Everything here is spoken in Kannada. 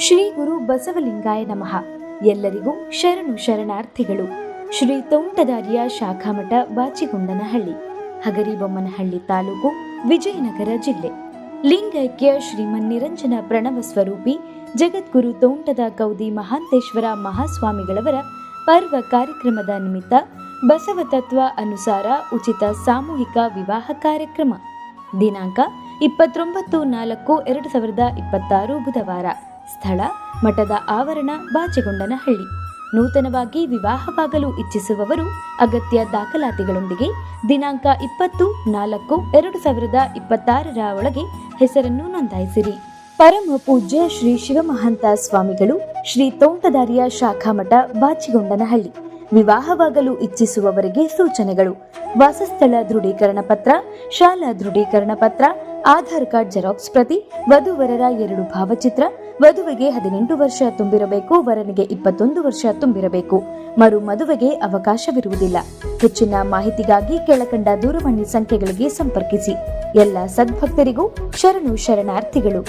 ಶ್ರೀ ಗುರು ಬಸವಲಿಂಗಾಯ ನಮಃ. ಎಲ್ಲರಿಗೂ ಶರಣು ಶರಣಾರ್ಥಿಗಳು. ಶ್ರೀ ತೋಂಟದಾರ್ಯ ಶಾಖಾಮಠ ಬಾಚಿಗೊಂಡನಹಳ್ಳಿ, ಹಗರಿಬೊಮ್ಮನಹಳ್ಳಿ ತಾಲೂಕು, ವಿಜಯನಗರ ಜಿಲ್ಲೆ. ಲಿಂಗೈಕ್ಯ ಶ್ರೀಮನ್ನಿರಂಜನ ಪ್ರಣವ ಸ್ವರೂಪಿ ಜಗದ್ಗುರು ತೋಂಟದ ಕೌದಿ ಮಹಾಂತೇಶ್ವರ ಮಹಾಸ್ವಾಮಿಗಳವರ ಪರ್ವ ಕಾರ್ಯಕ್ರಮದ ನಿಮಿತ್ತ ಬಸವ ತತ್ವ ಅನುಸಾರ ಉಚಿತ ಸಾಮೂಹಿಕ ವಿವಾಹ ಕಾರ್ಯಕ್ರಮ ದಿನಾಂಕ 29/4/2026 ಬುಧವಾರ. ಸ್ಥಳ ಮಠದ ಆವರಣ, ಬಾಚಿಗೊಂಡನಹಳ್ಳಿ. ನೂತನವಾಗಿ ವಿವಾಹವಾಗಲು ಇಚ್ಛಿಸುವವರು ಅಗತ್ಯ ದಾಖಲಾತಿಗಳೊಂದಿಗೆ ದಿನಾಂಕ 20/4/2026 ಒಳಗೆ ಹೆಸರನ್ನು ನೋಂದಾಯಿಸಿರಿ. ಪರಮ ಪೂಜ್ಯ ಶ್ರೀ ಶಿವಮಹಂತ ಸ್ವಾಮಿಗಳು, ಶ್ರೀ ತೋಂಟದಾರ್ಯ ಶಾಖಾಮಠ ಬಾಚಿಗೊಂಡನಹಳ್ಳಿ. ವಿವಾಹವಾಗಲು ಇಚ್ಛಿಸುವವರಿಗೆ ಸೂಚನೆಗಳು: ವಾಸಸ್ಥಳ ದೃಢೀಕರಣ ಪತ್ರ, ಶಾಲಾ ದೃಢೀಕರಣ ಪತ್ರ, ಆಧಾರ್ ಕಾರ್ಡ್ ಜೆರಾಕ್ಸ್ ಪ್ರತಿ, ವಧುವರರ 2 ಭಾವಚಿತ್ರ. ವಧುವಿಗೆ 18 ವರ್ಷ ತುಂಬಿರಬೇಕು, ವರನಿಗೆ 21 ವರ್ಷ ತುಂಬಿರಬೇಕು. ಮರು ಮದುವೆಗೆ ಅವಕಾಶವಿರುವುದಿಲ್ಲ. ಹೆಚ್ಚಿನ ಮಾಹಿತಿಗಾಗಿ ಕೆಳಕಂಡ ದೂರವಾಣಿ ಸಂಖ್ಯೆಗಳಿಗೆ ಸಂಪರ್ಕಿಸಿ. ಎಲ್ಲ ಸದ್ಭಕ್ತರಿಗೂ ಶರಣು ಶರಣಾರ್ಥಿಗಳು.